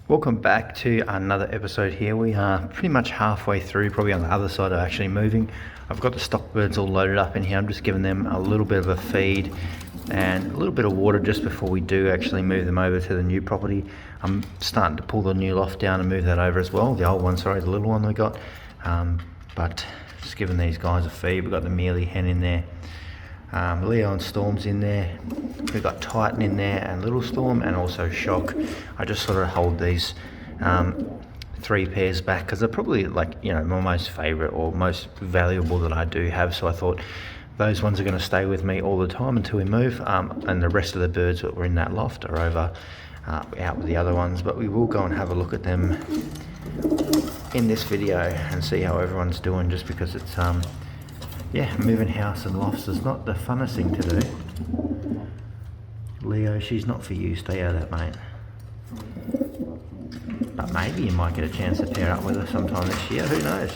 Welcome back to another episode here. We are pretty much halfway through, probably on the other side of actually moving. I've got the stock birds all loaded up in here. I'm just giving them a little bit of a feed and a little bit of water just before we do actually move them over to the new property. I'm starting to pull the new loft down and move that over as well. The old one, sorry, the little one we got. But just giving these guys a feed. We've got the mealy hen in there. Leo and Storm's in there. We've got Titan in there and Little Storm, and also Shock. I just sort of hold these three pairs back because they're probably like, my most favourite or most valuable that I do have. So I thought those ones are going to stay with me all the time until we move. And the rest of the birds that were in that loft are over out with the other ones. But we will go and have a look at them in this video and see how everyone's doing, just because it's moving house and lofts is not the funnest thing to do. Leo, she's not for you. Stay out of that, mate. But maybe you might get a chance to pair up with her sometime this year. Who knows?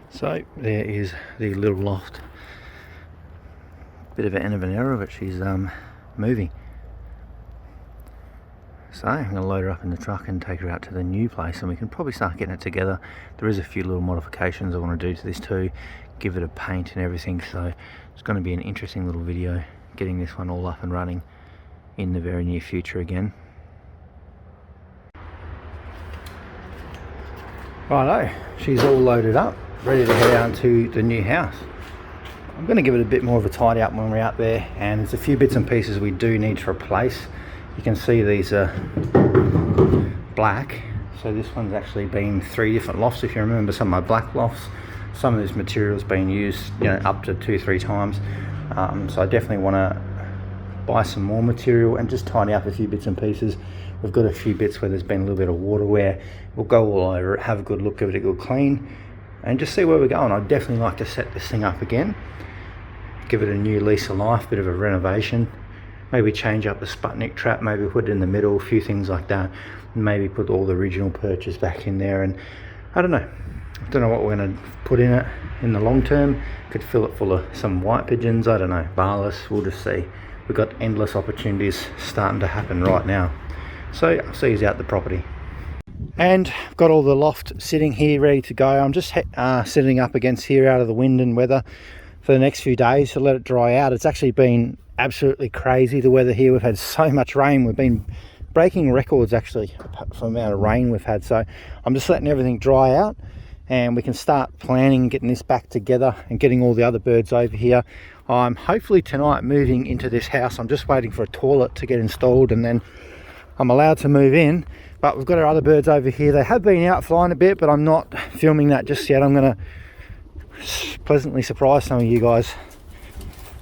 So there is the little loft. Bit of an end of an error, but she's moving. So I'm going to load her up in the truck and take her out to the new place, and we can probably start getting it together. There is a few little modifications I want to do to this too, give it a paint and everything, so it's going to be an interesting little video getting this one all up and running in the very near future again. Righto, she's all loaded up, ready to head out to the new house. I'm going to give it a bit more of a tidy up when we're out there, and there's a few bits and pieces we do need to replace. You can see these are black, so this one's actually been 3 different lofts. If you remember some of my black lofts, some of this material's been used up to 2-3 times. So I definitely want to buy some more material and just tidy up a few bits and pieces. We've got a few bits where there's been a little bit of water wear. We'll go all over it, have a good look, give it a good clean, and just see where we're going. I'd definitely like to set this thing up again, give it a new lease of life, bit of a renovation, maybe change up the Sputnik trap, maybe put it in the middle, a few things like that, maybe put all the original perches back in there, and I don't know what we're going to put in it in the long term. Could fill it full of some white pigeons, I don't know, barless, we'll just see. We've got endless opportunities starting to happen right now. So I'll see you out the property. And I've got all the loft sitting here ready to go. I'm just sitting up against here out of the wind and weather for the next few days to let it dry out. It's actually been absolutely crazy, the weather here. We've had so much rain. We've been breaking records actually for the amount of rain we've had. So I'm just letting everything dry out, and we can start planning getting this back together and getting all the other birds over here. I'm hopefully tonight moving into this house. I'm just waiting for a toilet to get installed, and then I'm allowed to move in. But we've got our other birds over here. They have been out flying a bit, but I'm not filming that just yet. I'm going to pleasantly surprise some of you guys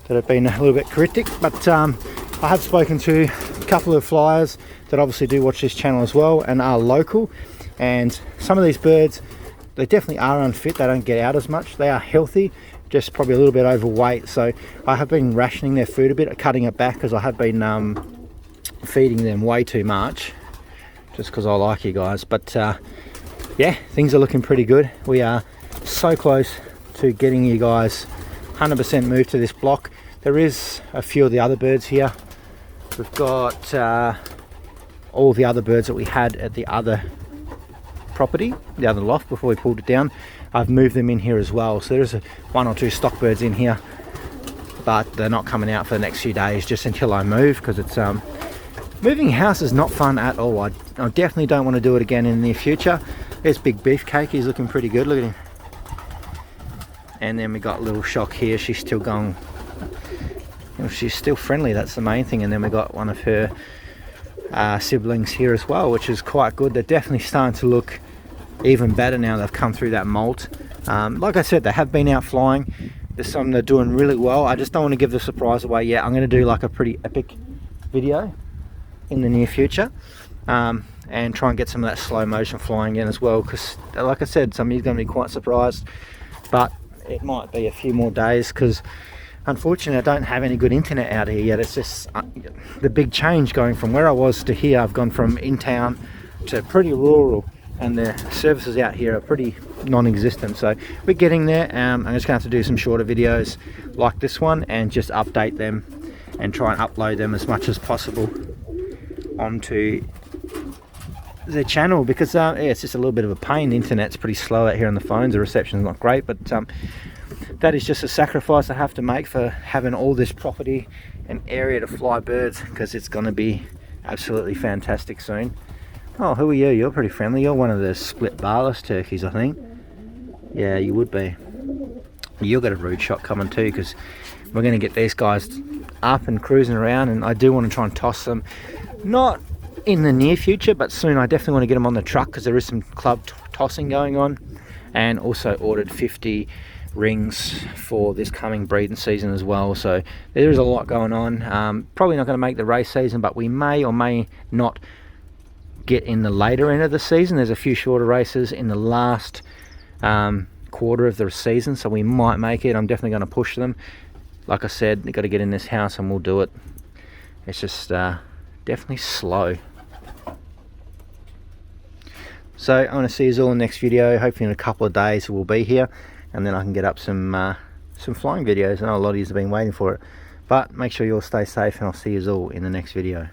that have been a little bit cryptic. But I have spoken to a couple of flyers that obviously do watch this channel as well and are local. And some of these birds, they definitely are unfit. They don't get out as much. They are healthy, just probably a little bit overweight. So I have been rationing their food a bit, cutting it back, because I have been feeding them way too much, just because I like you guys. But yeah, things are looking pretty good. We are so close to getting you guys 100% moved to this block. There is a few of the other birds here. We've got all the other birds that we had at the other property, the other loft, before we pulled it down. I've moved them in here as well. So there's 1 or 2 stock birds in here, but they're not coming out for the next few days, just until I move, because it's moving house is not fun at all. I definitely don't want to do it again in the near future. There's Big Beefcake. He's looking pretty good. Look at him. And then we got Little Shock here. She's still going, she's still friendly. That's the main thing. And then we got one of her siblings here as well, which is quite good. They're definitely starting to look even better now they've come through that molt. Like I said, they have been out flying. There's some that are doing really well. I just don't want to give the surprise away yet. I'm going to do like a pretty epic video in the near future, and try and get some of that slow motion flying in as well, because like I said, some of you are going to be quite surprised, but it might be a few more days, because unfortunately I don't have any good internet out here yet. It's just the big change going from where I was to here. I've gone from in town to pretty rural, and the services out here are pretty non-existent, so we're getting there. I'm just going to have to do some shorter videos like this one and just update them and try and upload them as much as possible onto the channel, because yeah, it's just a little bit of a pain. The internet's pretty slow out here on the phones, the reception's not great, but that is just a sacrifice I have to make for having all this property and area to fly birds, because it's going to be absolutely fantastic soon. Oh, who are you? You're pretty friendly. You're one of the split barless turkeys, I think. Yeah, you would be. You'll get a rude shot coming too, because we're going to get these guys up and cruising around, and I do want to try and toss them. Not in the near future, but soon. I definitely want to get them on the truck, because there is some club tossing going on, and also ordered 50 rings for this coming breeding season as well. So there is a lot going on. Probably not going to make the race season, but we may or may not get in the later end of the season. There's a few shorter races in the last quarter of the season, so we might make it. I'm definitely going to push them. Like I said, they've got to get in this house and we'll do it. It's just definitely slow. So I want to see you all in the next video. Hopefully in a couple of days we'll be here, and then I can get up some flying videos. I know a lot of you have been waiting for it, but make sure you all stay safe, and I'll see you all in the next video.